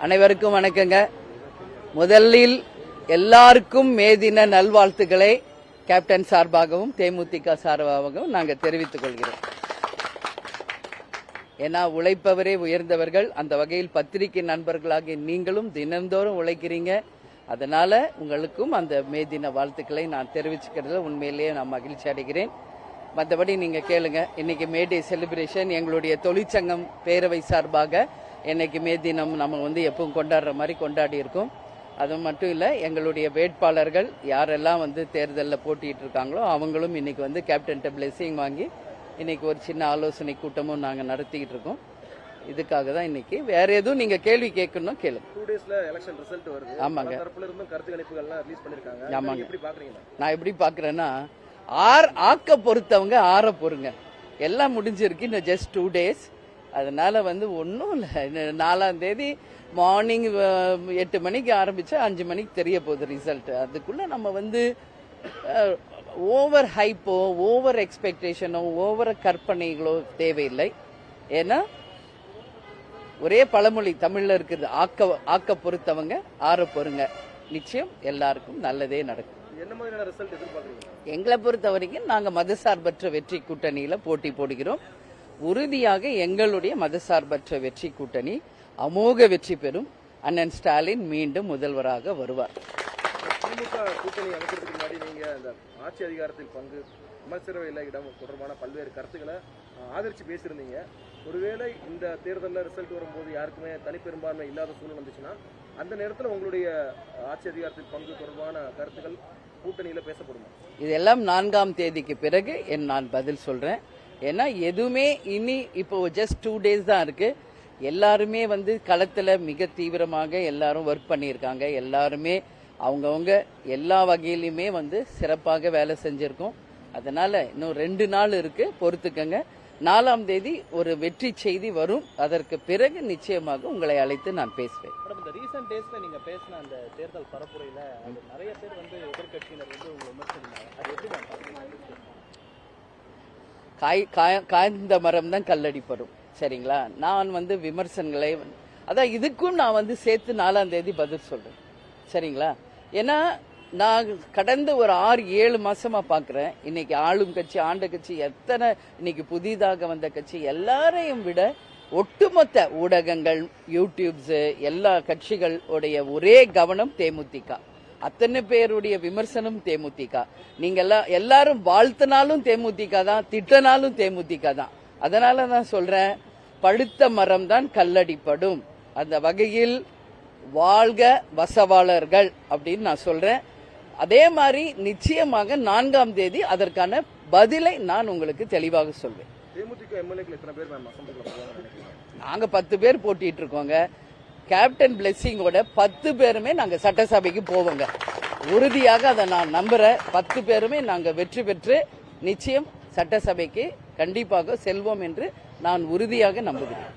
அனைவருக்கும் வணக்கங்க. முதலில் எல்லாருக்கும் மே தின நல்வாழ்த்துக்களை கேப்டன் சார்பாகவும் தேமுதிக சார்பாகவும் நாங்கள் தெரிவித்துக் கொள்கிறோம். ஏன்னா உழைப்பவரே உயர்ந்தவர்கள். அந்த வகையில் பத்திரிகை நண்பர்களாகிய நீங்களும் தினந்தோறும் உழைக்கிறீங்க. அதனால உங்களுக்கும் அந்த மே தின வாழ்த்துக்களை நான் தெரிவிச்சுக்கிறதுல உண்மையிலேயே நான் மகிழ்ச்சி அடைகிறேன். மற்றபடி நீங்க கேளுங்க. இன்னைக்கு மே டே செலிப்ரேஷன் எங்களுடைய தொழிற்சங்கம் பேரவை சார்பாக இன்னைக்கு மே தினம் நம்ம எப்பவும் கொண்டாடுற மாதிரி கொண்டாடி இருக்கோம். அது மட்டும் இல்ல, எங்களுடைய வேட்பாளர்கள் யாரெல்லாம் தேர்தலில் போட்டிட்டு இருக்காங்களோ அவங்களும் இன்னைக்கு கேப்டன் பிளெஸிங் வாங்கி இன்னைக்கு ஒரு சின்ன ஆலோசனை கூட்டமும் நாங்க நடத்திக்கிட்டு இருக்கோம். இதுக்காக தான் இன்னைக்கு. வேற எதுவும் நீங்க கேள்வி கேட்கணும் கேளுங்க. 2 டேஸ்ல எலெக்ஷன் ரிசல்ட் வருது. ஆமாங்க. தரப்புல இருந்தும் கருத்து கணிப்புகள்லாம் ரிலீஸ் பண்ணிருக்காங்க. ஆமாங்க. எப்படி பாக்குறீங்க? நான் எப்படி பாக்குறேன்னா, ஆக்க பொறுத்தவங்க ஆற பொறுங்க. எல்லாம் முடிஞ்சிருக்கு. இன்னும் ஜஸ்ட் 2 டேஸ். அதனால ஒன்றும் இல்லை. 4ஆம் தேதி மார்னிங் 8 மணிக்கு ஆரம்பிச்சா 5 மணிக்கு தெரிய போகுது ரிசல்ட். அதுக்குள்ள நம்ம ஓவர் ஹைப்போ ஓவர் எக்ஸ்பெக்டேஷனோ ஓவர் கற்பனைகளோ தேவையில்லை. ஏன்னா ஒரே பழமொழி தமிழ்ல இருக்குது, ஆக்க பொறுத்தவங்க ஆற பொறுங்க. நிச்சயம் எல்லாருக்கும் நல்லதே நடக்கும். என்ன மாதிரியான ரிசல்ட் எதிர்பார்க்கறீங்க? எங்களை பொறுத்த வரைக்கும் நாங்க மதசார்பற்ற வெற்றி கூட்டணியில போட்டி போடுகிறோம். உறுதியாக எங்களுடைய மதசார்பற்ற வெற்றி கூட்டணி அமோக வெற்றி பெறும். அண்ணன் ஸ்டாலின் மீண்டும் முதல்வராக வருவார். திமுக கூட்டணி அமைக்கிறதுக்கு முன்னாடி நீங்க அந்த ஆட்சி அதிகாரத்தில் பங்கு, அமைச்சரவையில் இடம் தொடர்பான பல்வேறு கருத்துக்களை ஆதரிச்சு பேசியிருந்தீங்க. ஒருவேளை இந்த தேர்தலில் ரிசல்ட் வரும்போது யாருக்குமே தனிப்பெரும்பான்மை இல்லாத சூழ்நிலை வந்துச்சுன்னா அந்த நேரத்தில் உங்களுடைய ஆட்சி அதிகாரத்தில் பங்கு தொடர்பான கருத்துக்கள் கூட்டணியில பேசப்படுமா? இதெல்லாம் 4ஆம் தேதிக்கு பிறகு நான் பதில் சொல்றேன். ஏன்னா எதுவுமே இனி இப்போ ஜஸ்ட் 2 டேஸ் தான் இருக்கு. எல்லாருமே களத்துல மிக தீவிரமாக எல்லாரும் ஒர்க் பண்ணியிருக்காங்க. எல்லாருமே அவங்கவுங்க எல்லா வகையிலுமே சிறப்பாக வேலை செஞ்சிருக்கோம். அதனால இன்னும் 2 நாள் இருக்கு, பொறுத்துக்கங்க. 4ஆம் தேதி ஒரு வெற்றி செய்தி வரும். அதற்கு பிறகு நிச்சயமாக உங்களை அழைத்து நான் பேசுவேன். இந்த ரீசன்ட் டேஸ்ல நீங்க பேசின அந்த தேர்தல் பரப்புரையில நிறைய பேர் எதிர்கட்சியினர் உங்களை விமர்சிச்சாங்க. அது எப்படி காய்ந்த மரம் தான் கல்லடிப்படும். சரிங்களா? நான் விமர்சனங்களை அதான் இதுக்கும் நான் சேர்த்து 4ஆம் தேதி பதில் சொல்றேன். சரிங்களா? ஏன்னா நான் கடந்த ஒரு 6-7 மாசமா பாக்குறேன். இன்னைக்கு ஆளும் கட்சி, ஆண்ட கட்சி, எத்தனை இன்னைக்கு புதிதாக வந்த கட்சி எல்லாரையும் விட ஒட்டுமொத்த ஊடகங்கள், யூடியூப்ஸ், எல்லா கட்சிகளுடைய ஒரே கவனம் தேமுதிக. அத்தனை பேருடைய விமர்சனம் தேமுதிக. நீங்க எல்லாரும் வாழ்த்தினாலும் தேமுதிக தான், திட்டனாலும் தேமுதிக தான். அதனால நான் சொல்றேன், பழுத்த மரம் தான் கல்லடிப்படும். அந்த வகையில் வாழ்க வசவாளர்கள் அப்படின்னு நான் சொல்றேன். அதே மாதிரி நிச்சயமாக 4ஆம் தேதி அதற்கான பதிலை நான் உங்களுக்கு தெளிவாக சொல்வேன். நாங்க 10 பேர் போட்டிட்டு இருக்கோங்க. கேப்டன் பிளெஸிங்கோட 10 பேருமே நாங்க சட்டசபைக்கு போவோங்க. உறுதியாக அதை நான் நம்புறேன். 10 பேருமே நாங்க வெற்றி பெற்று நிச்சயம் சட்டசபைக்கு கண்டிப்பாக செல்வோம் என்று நான் உறுதியாக நம்புகிறேன்.